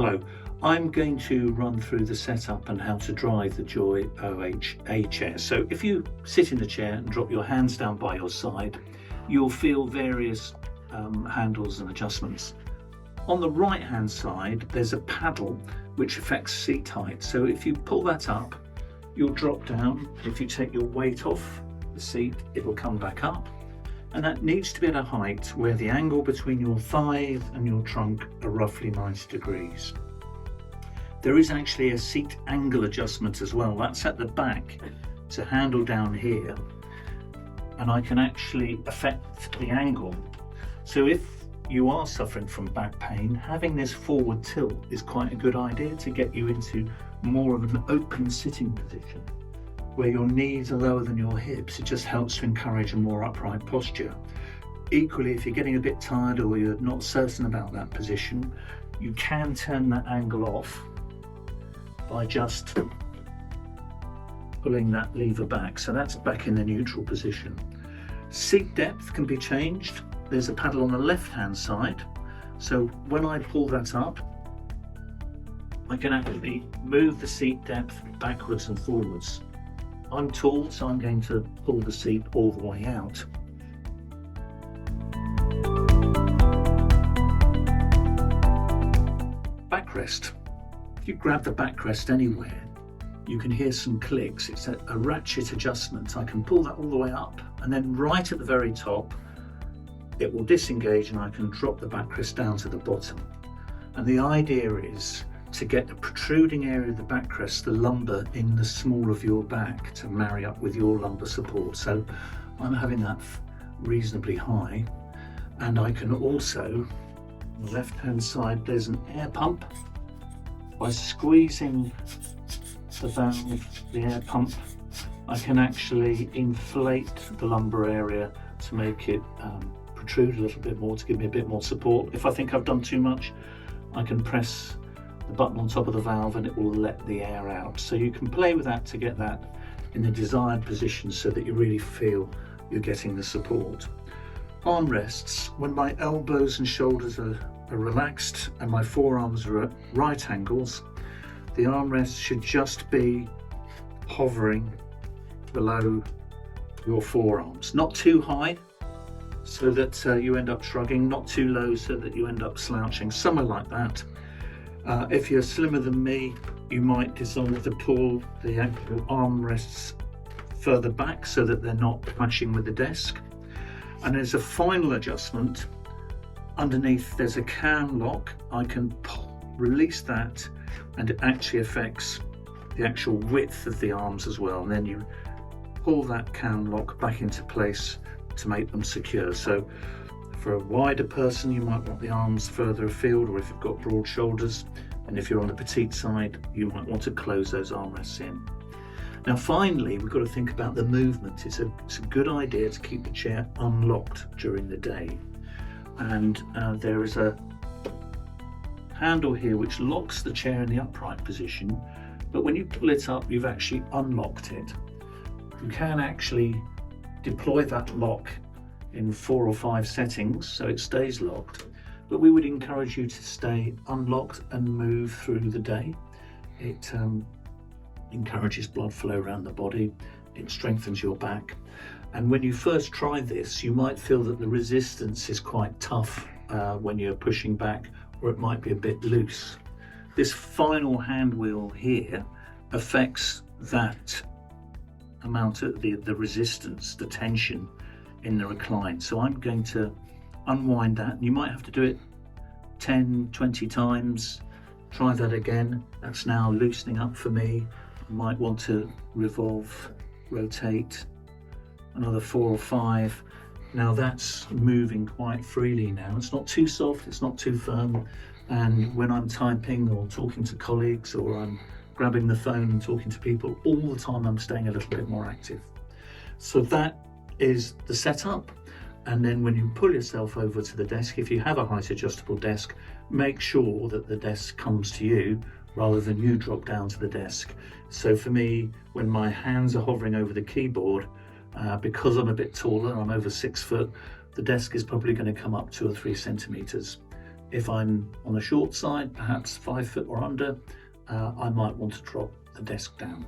Hello, I'm going to run through the setup and how to drive the Joy OHA chair. So if you sit in the chair and drop your hands down by your side, you'll feel various handles and adjustments. On the right hand side, there's a paddle which affects seat height. So if you pull that up, you'll drop down. If you take your weight off the seat, it will come back up. And that needs to be at a height where the angle between your thighs and your trunk are roughly 90 degrees. There is actually a seat angle adjustment as well. That's at the back. It's a handle down here, and I can actually affect the angle. So if you are suffering from back pain, having this forward tilt is quite a good idea to get you into more of an open sitting position, where your knees are lower than your hips. It just helps to encourage a more upright posture. Equally, if you're getting a bit tired or you're not certain about that position, you can turn that angle off by just pulling that lever back. So that's back in the neutral position. Seat depth can be changed. There's a paddle on the left hand side. So when I pull that up, I can actually move the seat depth backwards and forwards. I'm tall, so I'm going to pull the seat all the way out. Backrest. If you grab the backrest anywhere, you can hear some clicks. It's a ratchet adjustment. I can pull that all the way up, and then right at the very top, it will disengage and I can drop the backrest down to the bottom. And the idea is to get the protruding area of the backrest, the lumbar, in the small of your back to marry up with your lumbar support. So I'm having that reasonably high. And I can also, on the left hand side, there's an air pump. By squeezing the valve, the air pump, I can actually inflate the lumbar area to make it protrude a little bit more, to give me a bit more support. If I think I've done too much, I can press the button on top of the valve and it will let the air out. So you can play with that to get that in the desired position so that you really feel you're getting the support. Armrests, when my elbows and shoulders are relaxed and my forearms are at right angles, the armrest should just be hovering below your forearms. Not too high so that you end up shrugging, not too low so that you end up slouching, somewhere like that. If you're slimmer than me, you might decide to pull the actual armrests further back so that they're not clashing with the desk. And there's a final adjustment. Underneath there's a cam lock. I can release that and it actually affects the actual width of the arms as well. And then you pull that cam lock back into place to make them secure. So for a wider person, you might want the arms further afield, or if you've got broad shoulders, and if you're on the petite side, you might want to close those armrests in. Now finally, we've got to think about the movement. It's a good idea to keep the chair unlocked during the day. And there is a handle here which locks the chair in the upright position, but when you pull it up, you've actually unlocked it. You can actually deploy that lock in 4 or 5 settings so it stays locked, but we would encourage you to stay unlocked and move through the day. It encourages blood flow around the body, it strengthens your back, and when you first try this you might feel that the resistance is quite tough when you're pushing back, or it might be a bit loose. This final hand wheel here affects that amount of the resistance, the tension in the recline. So I'm going to unwind that, and you might have to do it 10-20 times. Try that again. That's now loosening up for me. I might want to rotate another 4 or 5. Now that's moving quite freely now. It's not too soft, it's not too firm, and when I'm typing or talking to colleagues, or I'm grabbing the phone and talking to people, all the time I'm staying a little bit more active. So that is the setup. And then when you pull yourself over to the desk, if you have a height adjustable desk, make sure that the desk comes to you rather than you drop down to the desk. So for me, when my hands are hovering over the keyboard, because I'm a bit taller, I'm over 6 foot, the desk is probably going to come up 2 or 3 centimeters. If I'm on the short side, perhaps 5 foot or under, I might want to drop the desk down.